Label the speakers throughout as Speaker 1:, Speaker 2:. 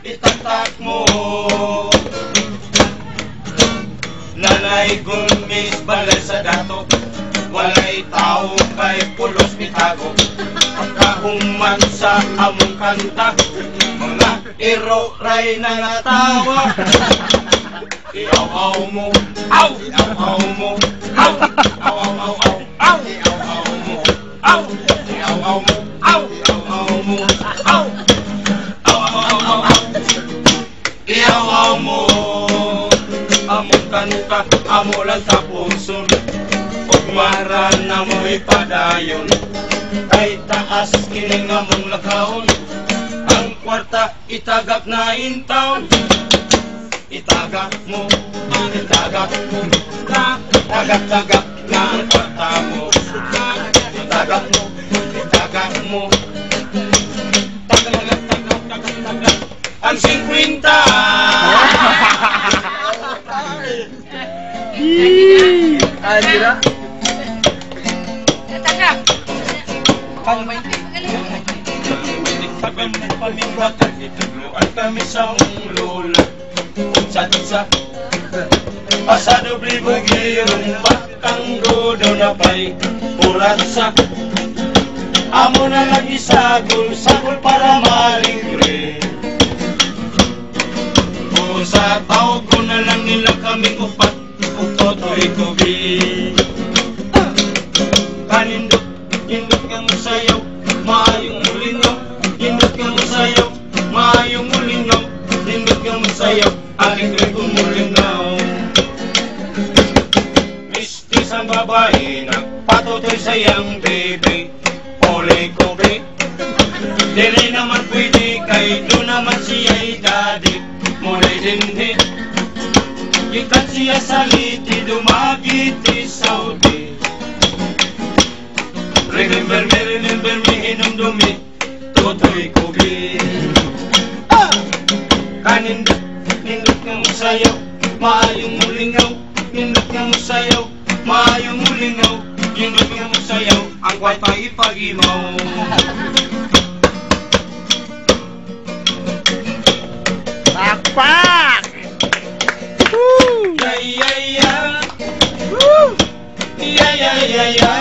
Speaker 1: Itatak mo Nanay gumis balay sa dato Walay tao kay pulos bitago Pagkahuman sa among kanta Mga iro ray na natawa Iaw-aw mo Aw! Iaw-aw mo Aw! Aw-aw-aw-aw Aw! Iaw-aw mo Aw! Iaw-aw mo Aw! Iaw-aw mo Aw! Aw-aw-aw-aw Iaw-aw mo Among kanta Amo lang tapuson Ugmaran na mo ipadayon Kay taas kining among lakaon Ang kwarta itagak na intaon Itagak mo Itagak mo Tagak-tagak na ang kwarta mo Itagak mo Itagak mo Tagak-tagak Ang 50
Speaker 2: Anira.
Speaker 3: Tagak.
Speaker 1: Pamimbakan itugluan kami sa lola Sa pasado blibugirong bakang godo na pa'y puratsa Amo na lang isagol para maligre O sa tao ko na lang nila kaming upat Utotoy kubi Kanindot, indot kang sayaw Maayong mulingaw Indot kang sayaw Maayong mulingaw Indot kang sayaw Aligre kong mulingaw Mistis ang babae Nagpatutoy sayang baby Ole kobe Dili naman pwede Kay doon naman siya'y daddy Mulay dindi Ikat siya sa liti Dumagiti Saudi Remember me Hinong dumi Tutoy kubi Kanindot Nindot kang sayaw Maayong mulingaw Nindot kang sayaw Maayong mulingaw Nindot kang sayaw Ang kwarta ipagimaw
Speaker 2: Pakpak!
Speaker 1: Ya ya ya Ya ya ya ya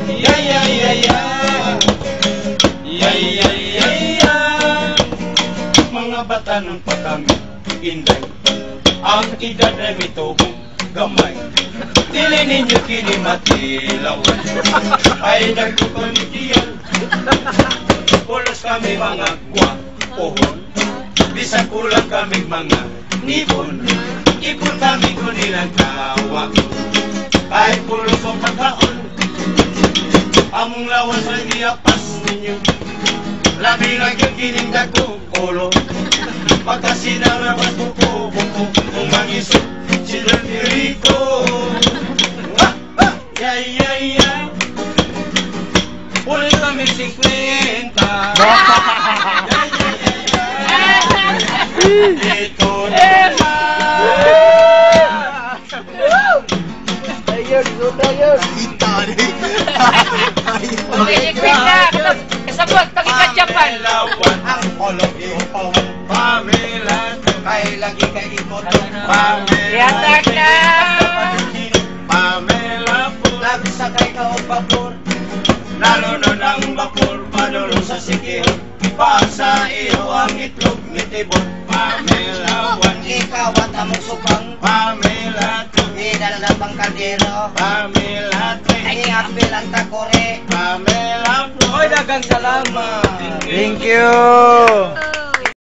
Speaker 1: Ya ya ya ya Ya ya ya ya Mga bata nun pa kami Inday Ang edad ay mitubong gamay Dili ninyo kinimatilawan Ay nagkukunitiyan Pulos kami mga guwapohon Bisan kulang kami mga nipon Ipon kami ko nilang tawa Kahit pulos o pagkaon Among lawas ay iyapas ninyo Labi lang yung kinindag ko Kolo Pagkasinarawan ko buko Kung mangisok si Don Rico Ya ya ya Pulis kami 50 Ito naman
Speaker 2: Ayun, ayun.
Speaker 3: Okay, quick na. Kasabot, pag-ikatyapan.
Speaker 1: Ang kolong iyong Pamela Kay lagi kay ikot Pamela
Speaker 3: Yatak na.
Speaker 1: Pamela po Nagsakay ka o vapor Lalo nun ang vapor Padulong sa sikil Pasa iyo ang itlog ni Tibot Pamela one
Speaker 4: Ikaw at among supang
Speaker 1: Pamela two
Speaker 4: Idalala pang kaldero
Speaker 1: Pamela three
Speaker 4: Ay apil ang takore
Speaker 1: Pamela four
Speaker 2: Oy, dagang salamat. Thank you.